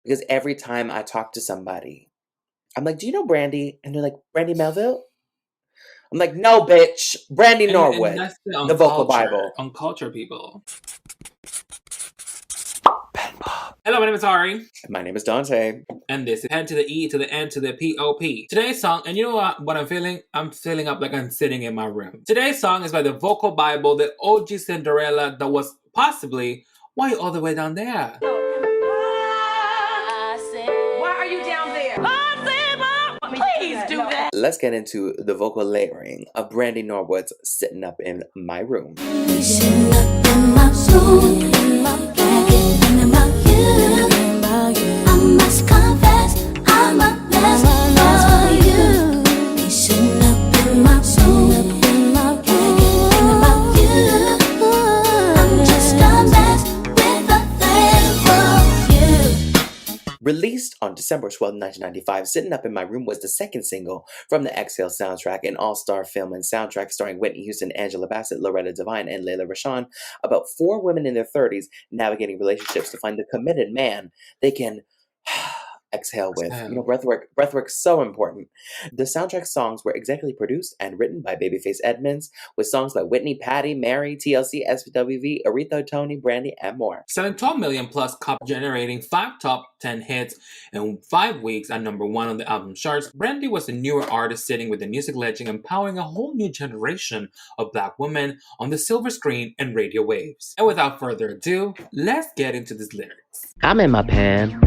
Because every time I talk to somebody, I'm like, do you know Brandy? And they're like, Brandy Melville? I'm like, no, bitch. Brandy And Norwood. that's the The vocal Bible. uncultured people. PenPop. Hello, my name is Ary. My name is Dante. And this is Pen to the E to the N to the P-O-P. Today's song, and you know what I'm feeling? I'm feeling up like I'm sitting in my room. Today's song is by the vocal Bible, the OG Cinderella that was possibly Why You All the Way Down There? Why are you down there? Please do that. Let's get into the vocal layering of Brandy Norwood's Sitting Up in My Room. Sitting up in my room, thinking about you. I must confess, I'm a mess for you. Sitting up in my room, thinking about you. I'm just a mess with a thing for you. Released on December 12, 1995, Sitting Up in My Room was the second single from the Exhale soundtrack, an all-star film and soundtrack starring Whitney Houston, Angela Bassett, Loretta Devine, and Lela Rochon, about 4 women in their 30s navigating relationships to find the committed man they can exhale with. You know, breathwork's so important. The soundtrack songs were executively produced and written by Babyface Edmonds, with songs by Whitney, Patty, Mary, TLC, SWV, Aretha, Tony, Brandy, and more. Selling 12 million plus copies, generating 5 top 10 hits in 5 weeks at number 1 on the album charts. Brandy was a newer artist sitting with the music legend, empowering a whole new generation of Black women on the silver screen and radio waves. And without further ado, let's get into these lyrics. I'm in my pan.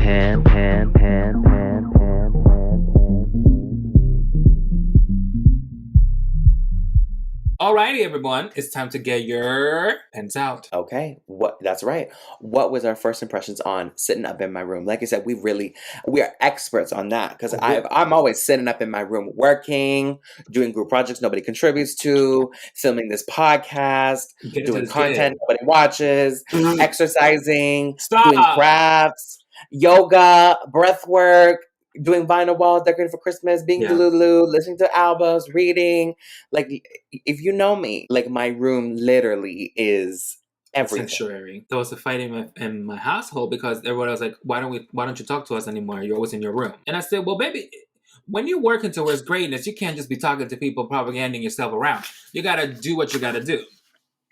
Alrighty, everyone, it's time to get your pens out. Okay, that's right. What was our first impressions on Sitting Up in My Room? Like I said, we are experts on that, because I'm always sitting up in my room working, doing group projects nobody contributes to, filming this podcast, doing content nobody watches, exercising, doing crafts, yoga, breath work, doing vinyl walls, decorating for Christmas, being Delulu, listening to albums, reading. Like, if you know me, like, my room literally is everything. Sanctuary. There was a fight in my household because everyone was like, why don't you talk to us anymore? You're always in your room. And I said, well, baby, when you're working towards greatness, you can't just be talking to people, propaganding yourself around. You gotta do what you gotta do.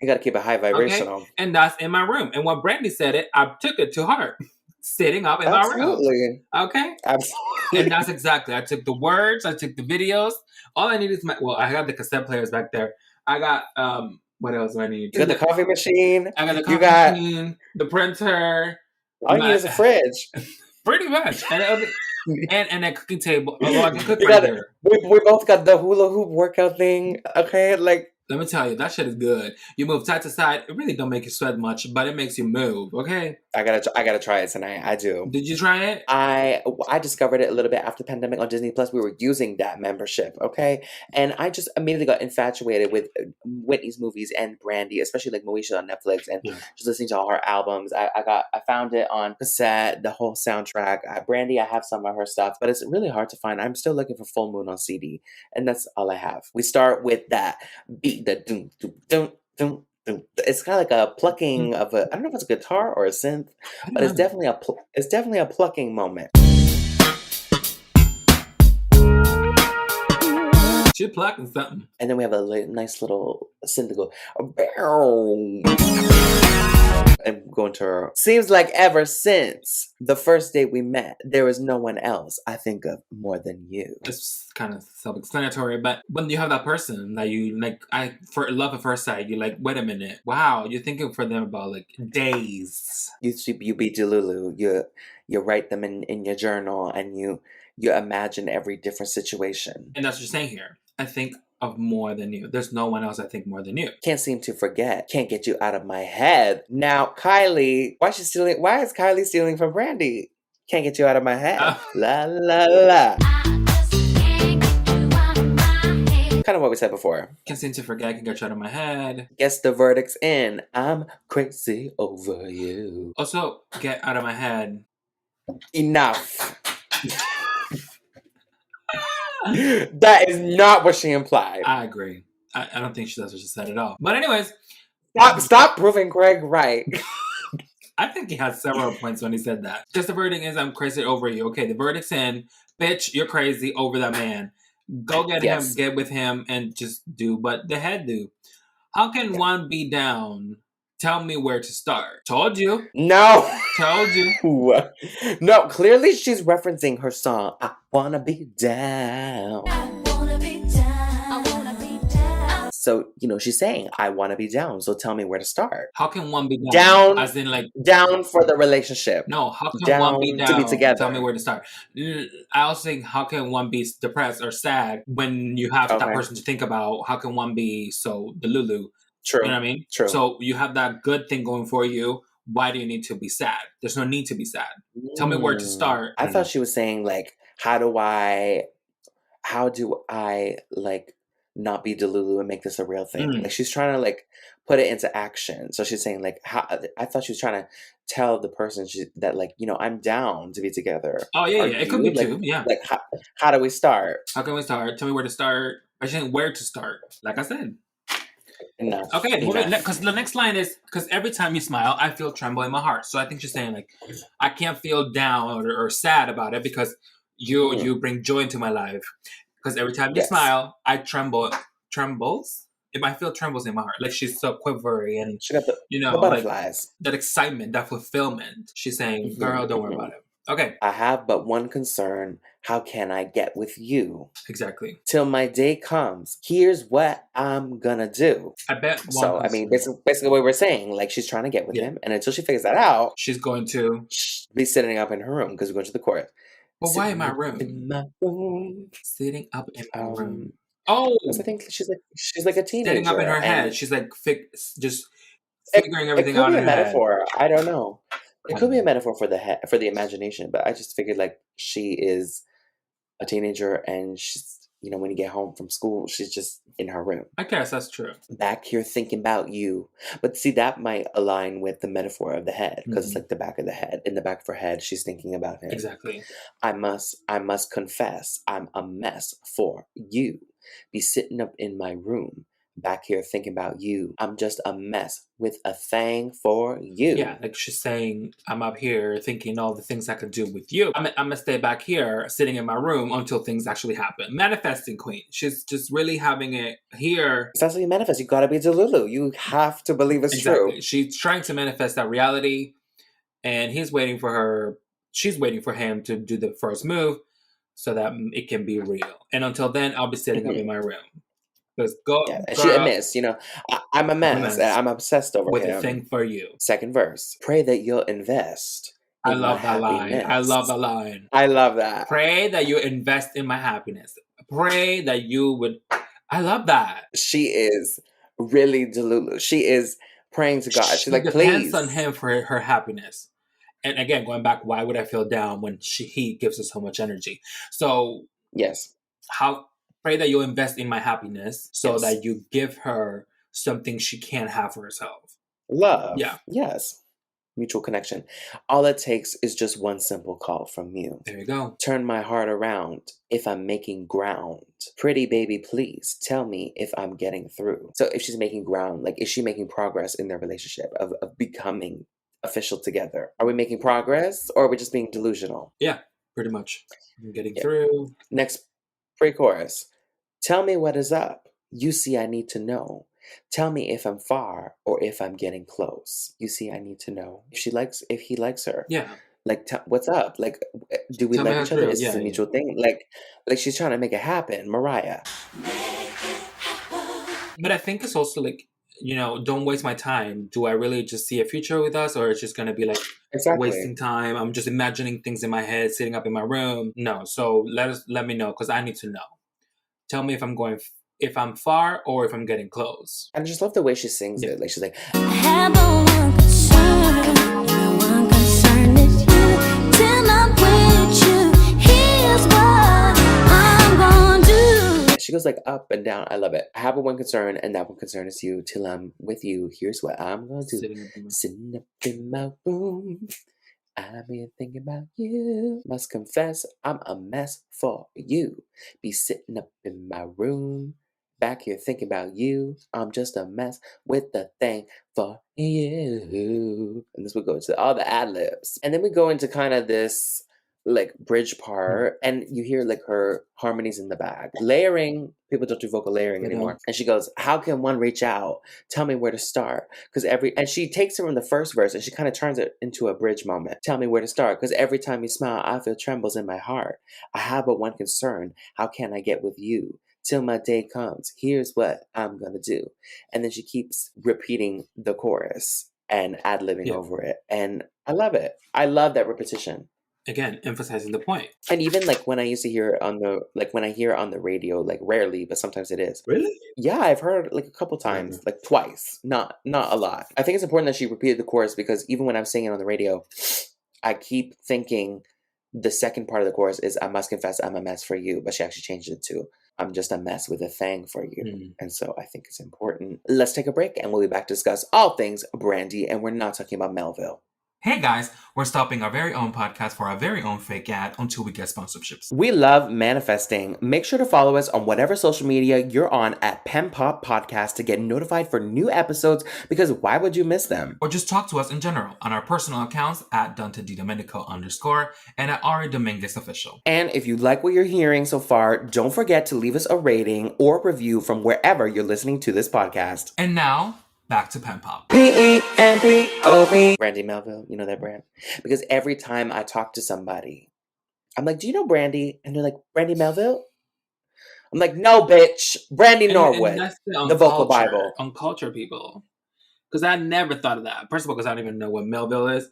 You gotta keep a high vibration on. And that's in my room. And when Brandy said it, I took it to heart. Sitting up in my room. Okay? Absolutely. And that's exactly. I took the words, I took the videos. All I need is I got the cassette players back there. I got, what else do I need? You got the coffee machine. I got the coffee machine, the printer. All you need is a fridge. Pretty much. And a cooking table. I can cook right there. We both got the hula hoop workout thing. Okay? Like, let me tell you, that shit is good. You move side to side. It really don't make you sweat much, but it makes you move. Okay. I gotta try it tonight. I do. Did you try it? I discovered it a little bit after the pandemic on Disney Plus. We were using that membership, okay, and I just immediately got infatuated with Whitney's movies and Brandy, especially like Moesha on Netflix, and just listening to all her albums. I found it on cassette, the whole soundtrack. Brandy, I have some of her stuff, but it's really hard to find. I'm still looking for Full Moon on CD, and that's all I have. We start with that beat, the doom doom doom doom. It's kind of like a plucking of I don't know if it's a guitar or a synth, but it's definitely a plucking moment. She's plucking something. And then we have a nice little synth to go, and going to her. Seems like ever since the first day we met, there was no one else I think of more than you. It's kind of self-explanatory, but when you have that person that you like, for love at first sight, you're like, wait a minute, wow, you're thinking for them about like days. You be Delulu. You write them in your journal, and you imagine every different situation. And that's what you're saying here. I think of more than you. There's no one else I think more than you. Can't seem to forget. Can't get you out of my head. Now, Kylie, why is Kylie stealing from Brandy? Can't get you out of my head. La la la. Kind of what we said before. Can't seem to forget. Can get you out of my head. Guess the verdict's in. I'm crazy over you. Also, get out of my head. Enough. That is not what she implied. I agree. I don't think that's what she said at all. But anyways. Stop proving Greg right. I think he had several points when he said that. Just the verdict is, I'm crazy over you. Okay, the verdict's in. Bitch, you're crazy over that man. Go get him, get with him, and just do what the head do. How can one be down? Tell me where to start. Told you. No. Told you. No, clearly she's referencing her song, I Wanna Be Down. So, she's saying, I want to be down, so tell me where to start. How can one be down? Down, as in like down for the relationship. No, how can down one be down to be together? Tell me where to start. I also think, how can one be depressed or sad when you have that person to think about? How can one be so delulu? True. You know what I mean? True. So you have that good thing going for you. Why do you need to be sad? There's no need to be sad. Tell me where to start. I thought she was saying, like, how do I like not be delulu and make this a real thing? Like, she's trying to like put it into action. So she's saying, like, I thought she was trying to tell the person that, like, I'm down to be together. Oh yeah, it could be too. Yeah. Like, how do we start? How can we start? Tell me where to start. I saying where to start. Like I said. No. Okay, because the next line is, because every time you smile, I feel tremble in my heart. So I think she's saying, like, I can't feel down or sad about it because you bring joy into my life. Because every time you smile, I trembles. If I feel trembles in my heart, like she's so quivery and she got the like butterflies, that excitement, that fulfillment. She's saying, "Girl, don't worry about it." Okay. I have but one concern. How can I get with you? Exactly. Till my day comes. Here's what I'm gonna do. I bet. So, I mean, basically what we're saying, like, she's trying to get with him. And until she figures that out, she's going to be sitting up in her room because we're going to the chorus. But why in my room? In my room. Sitting up in my room. Oh, I think she's like a teenager. Sitting up in her head. She's like just figuring everything out in her metaphor. I don't know. It could be a metaphor for the imagination, but I just figured, like, she is a teenager and she's, when you get home from school, she's just in her room. I guess that's true. Back here thinking about you. But see, that might align with the metaphor of the head, because it's like the back of the head. In the back of her head, she's thinking about him. Exactly. I must confess, I'm a mess for you. Be sitting up in my room, back here thinking about you. I'm just a mess with a thing for you. Yeah, like she's saying, I'm up here thinking all the things I could do with you. I'm gonna stay back here sitting in my room until things actually happen. Manifesting queen. She's just really having it here. That's how you manifest. You gotta be Delulu. You have to believe it's true. She's trying to manifest that reality, and he's waiting for her. She's waiting for him to do the first move so that it can be real. And until then, I'll be sitting up in my room. Let's go. Yeah, and she admits, I'm a mess. And I'm obsessed over with him. a thing for you. Second verse. Pray that you'll invest. I love that line. I love that line. I love that. Pray that you invest in my happiness. Pray that you would. I love that. She is really delulu. She is praying to God. She's like, depends please. on him for her happiness. And again, going back, why would I feel down when he gives us so much energy? So yes, pray that you'll invest in my happiness so that you give her something she can't have for herself. Love. Yeah. Yes. Mutual connection. All it takes is just one simple call from you. There you go. Turn my heart around if I'm making ground. Pretty baby, please tell me if I'm getting through. So if she's making ground, like, is she making progress in their relationship of becoming official together? Are we making progress or are we just being delusional? Yeah, pretty much. I'm getting through. Next pre-chorus. Tell me what is up. You see, I need to know. Tell me if I'm far or if I'm getting close. You see, I need to know if he likes her. Yeah. Like, what's up? Like, do we like each other? Is this a mutual thing? Like she's trying to make it happen, Mariah. But I think it's also like, don't waste my time. Do I really just see a future with us, or it's just going to be like wasting time? I'm just imagining things in my head, sitting up in my room. No. So let me know, because I need to know. Tell me if I'm far or if I'm getting close. I just love the way she sings it. Like, she's like, I have but one concern, and the one concern is you. Till I'm with you, here's what I'm gonna do. She goes like up and down. I love it. I have one concern, and that one concern is you. Till I'm with you, here's what I'm gonna do. Sitting up in my room, I've been thinking about you. Must confess, I'm a mess for you. Be sitting up in my room, back here thinking about you. I'm just a mess with the thing for you. And this would go into all the ad libs. And then we go into kind of this like bridge part, and you hear like her harmonies in the back. Layering, people don't do vocal layering anymore. And she goes, how can one reach out? Tell me where to start. Because and she takes it from the first verse and she kind of turns it into a bridge moment. Tell me where to start. Because every time you smile, I feel trembles in my heart. I have but one concern. How can I get with you? Till my day comes, here's what I'm gonna do. And then she keeps repeating the chorus and ad-libbing over it. And I love it. I love that repetition. Again, emphasizing the point. And even like when I used to hear it on the when I hear it on the radio, like rarely, but sometimes it is. Really? Yeah, I've heard like a couple times, like twice, not a lot. I think it's important that she repeated the chorus because even when I'm singing on the radio, I keep thinking the second part of the chorus is I must confess I'm a mess for you, but she actually changed it to I'm just a mess with a thing for you. And so I think it's important. Let's take a break and we'll be back to discuss all things Brandy, and we're not talking about Melville. Hey guys, we're stopping our very own podcast for our very own fake ad until we get sponsorships. We love manifesting. Make sure to follow us on whatever social media you're on at PenPop Podcast to get notified for new episodes, because why would you miss them? Or just talk to us in general on our personal accounts at DanteDidomenico_ and at Ary Dominguez Official. And if you like what you're hearing so far, don't forget to leave us a rating or review from wherever you're listening to this podcast. And now, back to PenPop. PenPop. Brandy Melville, you know that brand? Because every time I talk to somebody, I'm like, do you know Brandy? And they're like, Brandy Melville? I'm like, no, bitch. Brandy Norwood. And that's the vocal Bible. Uncultured people. Because I never thought of that. First of all, because I don't even know what Melville is.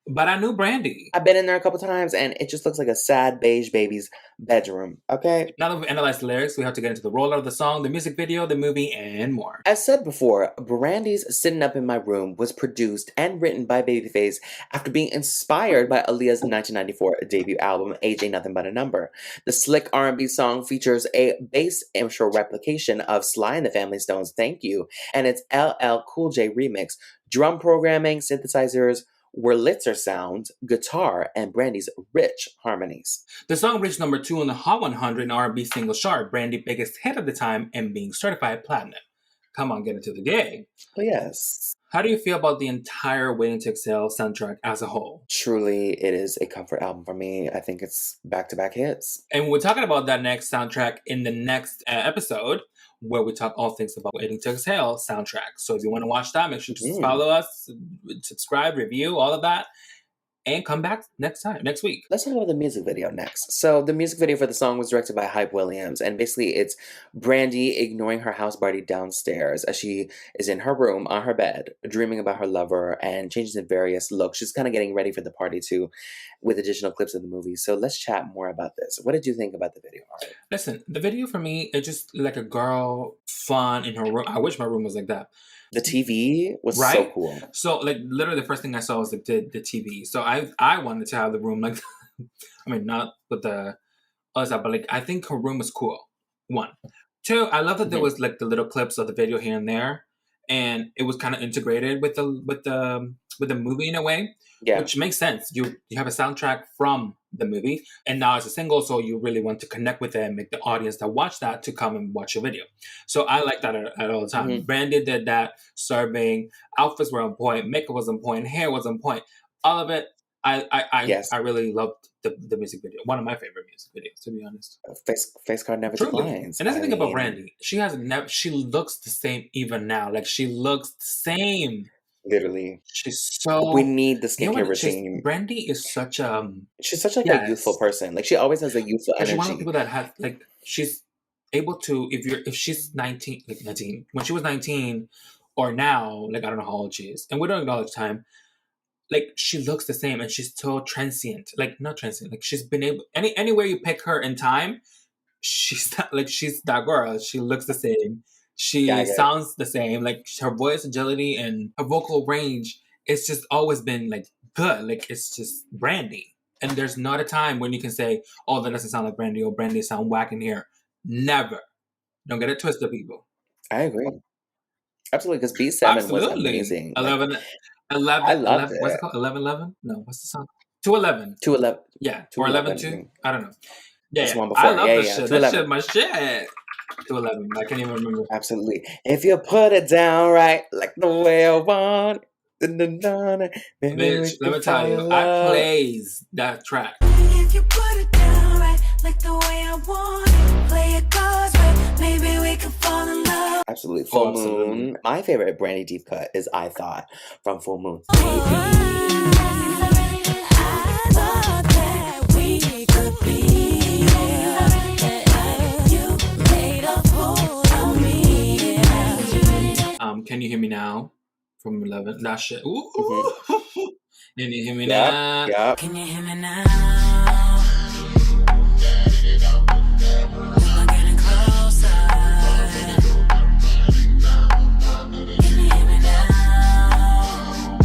But I knew Brandy. I've been in there a couple times, and it just looks like a sad beige baby's bedroom, okay? Now that we've analyzed the lyrics, we have to get into the rollout of the song, the music video, the movie, and more. As said before, Brandy's Sittin' Up in My Room was produced and written by Babyface after being inspired by Aaliyah's 1994 debut album, Age Ain't Nothing But a Number. The slick R&B song features a bass intro replication of Sly and the Family Stone's Thank You, and its LL Cool J remix. Drum programming, synthesizers, Wurlitzer sounds, guitar, and Brandy's rich harmonies. The song reached number 2 on the Hot 100 R&B single chart, Brandy's biggest hit at the time, and being certified platinum. Come on, get into the game. Oh, yes. How do you feel about the entire Waiting to Exhale soundtrack as a whole? Truly, it is a comfort album for me. I think it's back-to-back hits. And we're talking about that next soundtrack in the next episode, where we talk all things about Waiting to Exhale soundtrack. So if you want to watch that, make sure to follow us, subscribe, review, all of that, and come back next week. Let's talk about the music video next. So the music video for the song was directed by Hype Williams, and basically it's Brandy ignoring her house party downstairs as she is in her room on her bed, dreaming about her lover and changes in various looks. She's kind of getting ready for the party too, with additional clips of the movie. So let's chat more about this. What did you think about the video, Ary? Listen, the video for me, it's just like a girl fun in her room. I wish my room was like that. The TV was so cool. So, like, literally the first thing I saw was like the TV. So I wanted to have the room like, I mean, not with the other stuff, but like, I think her room was cool. 1. 2, I love that there was like the little clips of the video here and there, and it was kind of integrated with the movie in a way, which makes sense. You have a soundtrack from the movie, and now it's a single, so you really want to connect with it and make the audience that watch that to come and watch your video. So I like that at all the time. Brandy did that, serving, outfits were on point, makeup was on point, hair was on point, all of it. I really loved the music video. One of my favorite music videos, to be honest. Face card never declines. And that's the thing about Brandy. She looks the same even now. Like, she looks the same. Literally. She's so... We need the skincare routine. Brandy is such a... She's such like a youthful person. Like, she always has a youthful energy. She's one of the people that has, like, she's able to, if she's 19, when she was 19, or now, like, I don't know how old she is, and we don't acknowledge time, like, she looks the same, and she's so transient. Like, not transient, like, she's been able, anywhere you pick her in time, she's that girl. She looks the same. She sounds the same. Like, her voice agility and her vocal range, it's just always been, like, good. Like, it's just Brandy. And there's not a time when you can say, oh, that doesn't sound like Brandy, or Brandy sound whack in here. Never. Don't get it twisted, people. I agree. Absolutely, because B7 was amazing. 11. I loved it. What's it called? 11-11? No, what's the song? 211. 211. Yeah, or 11-2. I don't know. That's the one I before. love Yeah, this yeah, shit. That 211. shit, my shit. 211. I can't even remember. Absolutely. If you put it down right, like the way I want, dun-dun-dun, maybe we Bitch, let can me tell fall you, in I love. plays that track. If you put it down right, like the way I want it, play it God's way, maybe we could fall in love. Absolutely. Full absolutely. Moon. My favorite Brandy deep cut is I Thought from Full Moon. I thought that we could be. You laid a hold on me. Can You Hear Me Now? From 11. That shit. Ooh. Mhm. Can you hear me Yep, now? yep. Can you hear me now? Am I getting closer? Can you hear me now?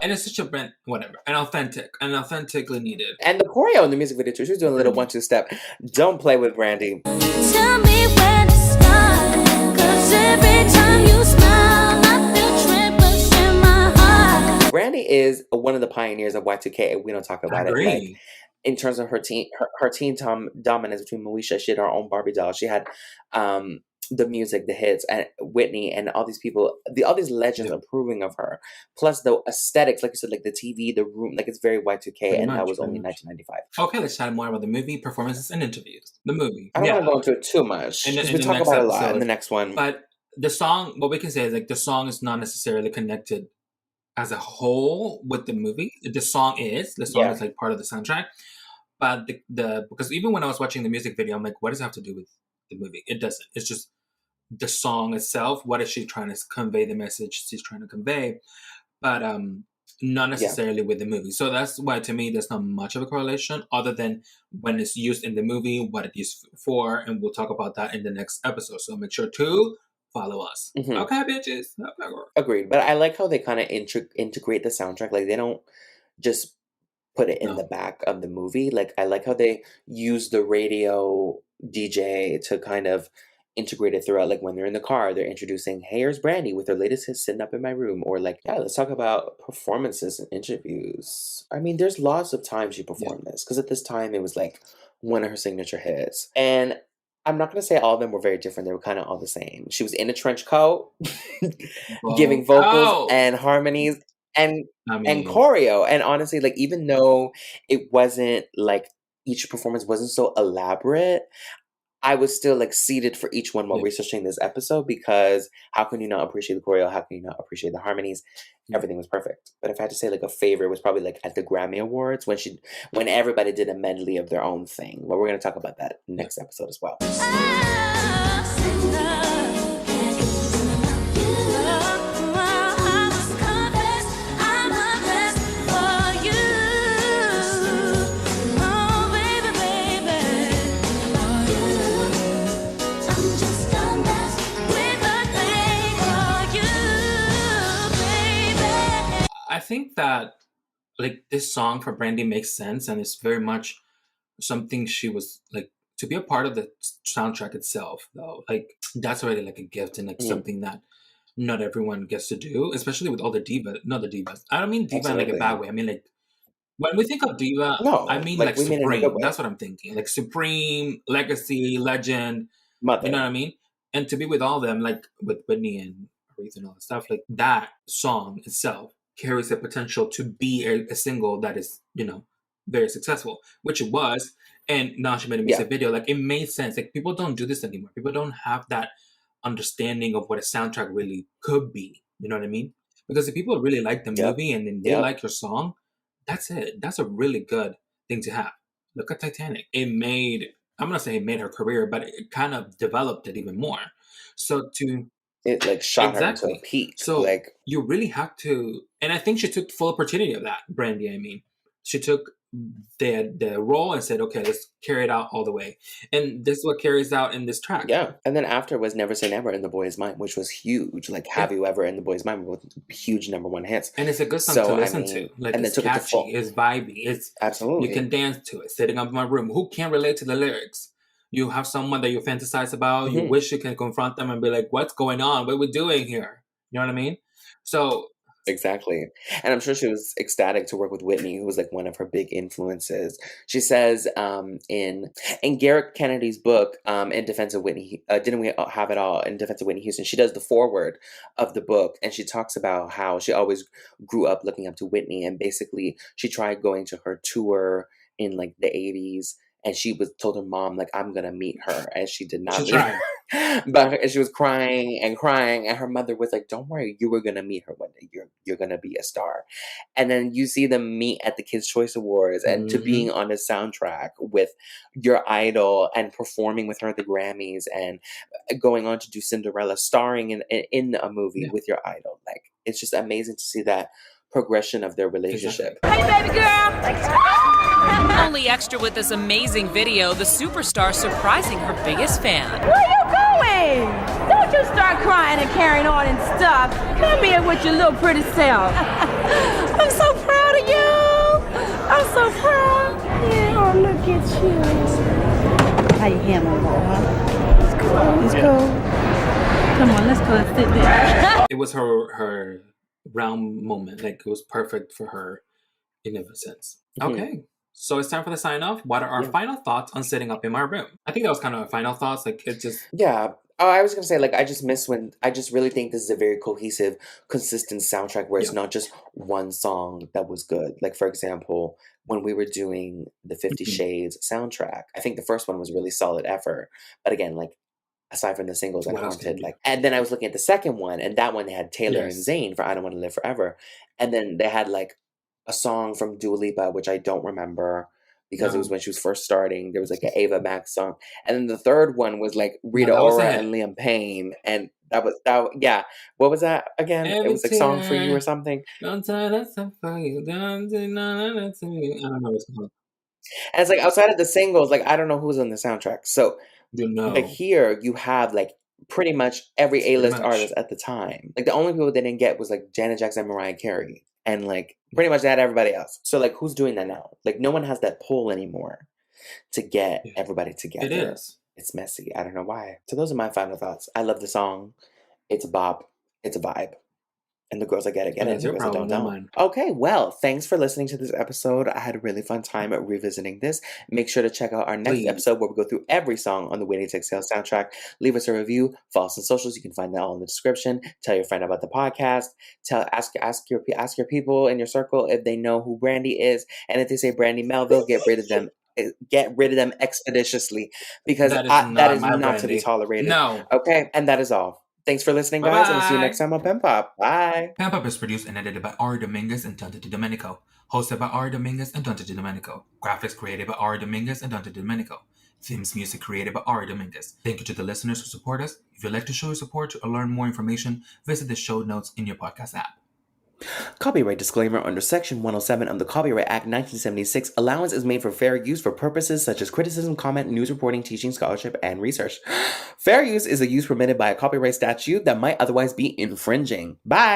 And it's such a brand, whatever, and authentically needed. And the choreo in the music video too. She was doing a little 1-2 step. Don't play with Brandy. Tell me when to start, 'cause every time you smile, I feel tremors in my heart. Brandy is one of the pioneers of Y2K, and we don't talk I about it. Like, agree. in terms of her teen dominance between Moesha, she had her own Barbie doll. She had the music, the hits, and Whitney, and all these people, all these legends Yeah. approving of her. Plus the aesthetics, like you said, like the TV, the room, like it's very Y2K, Pretty and that much, was pretty only much. 1995. Okay, let's chat more about the movie, performances, and interviews. The movie. I don't want to go into it too much In the- because in we the talk next about it a lot in episode. the next one. But the song, what we can say is like the song is not necessarily connected as a whole with the movie. The song is Yeah. like part of the soundtrack. But the because even when I was watching the music video, I'm like, what does it have to do with the movie? It doesn't. It's just the song itself. What is she trying to convey? The message she's trying to convey, but not necessarily with the movie. So that's why to me there's not much of a correlation, other than when it's used in the movie, what it's used for, and we'll talk about that in the next episode. So make sure to follow us. Mhm. Okay, bitches. Okay, girl. Agreed. But I like how they kind of integrate the soundtrack. Like they don't just put it in No. the back of the movie. Like I like how they use the radio DJ to kind of integrate it throughout. Like when they're in the car, they're introducing, "Hey, here's Brandy with her latest hit, Sitting Up in My Room," or like, "Yeah, let's talk about performances and interviews." I mean, there's lots of times she performed this because at this time it was like one of her signature hits, and I'm not gonna say all of them were very different. They were kind of all the same. She was in a trench coat, giving vocals Oh, and harmonies and I mean, choreo. And honestly, like even though it wasn't like each performance wasn't so elaborate, I was still like seated for each one while Yeah. researching this episode because how can you not appreciate the choreo? How can you not appreciate the harmonies? Yeah. Everything was perfect. But if I had to say like a favorite, it was probably like at the Grammy Awards when everybody did a medley of their own thing. But we're gonna talk about that next episode as well. I think that like this song for Brandy makes sense, and it's very much something she was like to be a part of the soundtrack itself. Though, like that's already like a gift and like something that not everyone gets to do, especially with all the divas. Not the divas. I don't mean diva in like a bad way. I mean like when we think of diva, No, I mean like, like we mean it in a good Supreme. way. That's what I'm thinking. Like Supreme, Legacy, Legend. Mother. You know what I mean? And to be with all of them, like with Whitney and Aretha and all that stuff, like that song itself carries the potential to be a single that is, very successful, which it was. And now she made a music video. Like it made sense. Like people don't do this anymore. People don't have that understanding of what a soundtrack really could be. You know what I mean? Because if people really like the movie and then they like your song, that's it. That's a really good thing to have. Look at Titanic. I'm going to say it made her career, but it kind of developed it even more. So it like shot her into a peak. So like you really have to, and I think she took full opportunity of that, Brandy. I mean, she took the role and said, okay, let's carry it out all the way. And this is what carries out in this track. Yeah. And then after was Never Say Never in The Boy's Mind, which was huge. Like Have You Ever in The Boy's Mind were both huge #1 hits. And it's a good song to listen to. Like and it's catchy, it's vibey, it's absolutely you can dance to it. Sitting up in my room. Who can't relate to the lyrics? You have someone that you fantasize about, you wish you can confront them and be like, what's going on? What are we doing here? You know what I mean? So Exactly. And I'm sure she was ecstatic to work with Whitney, who was like one of her big influences. She says in Garrett Kennedy's book, in defense of Whitney, didn't we all have it all in defense of Whitney Houston? She does the foreword of the book, and she talks about how she always grew up looking up to Whitney, and basically she tried going to her tour in like the 80s, and she was told her mom like, I'm gonna meet her, and she did not She meet tried. her. But she was crying and crying, and her mother was like, "Don't worry, you were gonna meet her one day. You're gonna be a star." And then you see them meet at the Kids' Choice Awards, and to being on a soundtrack with your idol and performing with her at the Grammys, and going on to do Cinderella, starring in a movie Yeah. with your idol. Like, it's just amazing to see that progression of their relationship. Exactly. Hey, baby girl. Only extra with this amazing video, the superstar surprising her biggest fan. Where you going? Don't you start crying and carrying on and stuff. Come here with your little pretty self. I'm so proud of you. I'm so proud. Yeah, oh, look at you. How you handling that, huh? It's cool. It's cool. Come on, let's go and sit there. It was her round moment. Like, it was perfect for her in every sense. Okay. So it's time for the sign off. What are our final thoughts on Sitting Up in My Room? I think that was kind of our final thoughts. Like, it just... Yeah. Oh, I was going to say, like, I just miss when... I just really think this is a very cohesive, consistent soundtrack where it's not just one song that was good. Like, for example, when we were doing the 50 Shades soundtrack, I think the first one was really solid effort. But again, like, aside from the singles, I What else haunted, can like... And then I was looking at the second one, and that one they had Taylor and Yes. Zayn for I Don't Want to Live Forever. And then they had, like, a song from Dua Lipa, which I don't remember, because it was when she was first starting. There was like an Ava Max song, and then the third one was like Rita that was Ora it. and Liam Payne, and that. Yeah, what was that again? It was like Song for You or something. Don't tell us for you. Don't do none of that to me. I don't know what's going on. And it's like outside of the singles, like I don't know who's on the soundtrack. So You know. like here you have like pretty much every Pretty A-list much. artist at the time. Like the only people they didn't get was like Janet Jackson and Mariah Carey. And like pretty much they had everybody else. So like who's doing that now? Like no one has that pull anymore to get everybody together. It is. It's messy. I don't know why. So those are my final thoughts. I love the song. It's a bop. It's a vibe. And the girls that get it, get it. That's The your girls that problem, don't, not don't. mine. Okay, well, thanks for listening to this episode. I had a really fun time at revisiting this. Make sure to check out our next Please. episode where we go through every song on the Whitney Textile soundtrack. Leave us a review. Follow us on socials. You can find that all in the description. Tell your friend about the podcast. Ask your people in your circle if they know who Brandy is. And if they say Brandy Melville, get rid of them. Get rid of them expeditiously because that is my not to be Brandy. tolerated. No. Okay, and that is all. Thanks for listening, guys, and we'll see you Bye-bye. next time on PenPop. Bye. PenPop is produced and edited by Ary Dominguez and Dante Domenico. Hosted by Ary Dominguez and Dante Domenico. Graphics created by Ary Dominguez and Dante Domenico. Themes music created by Ary Dominguez. Thank you to the listeners who support us. If you'd like to show your support or learn more information, visit the show notes in your podcast app. Copyright disclaimer under Section 107 of the Copyright Act 1976. Allowance is made for fair use for purposes such as criticism, comment, news reporting, teaching, scholarship, and research. Fair use is a use permitted by a copyright statute that might otherwise be infringing. Bye!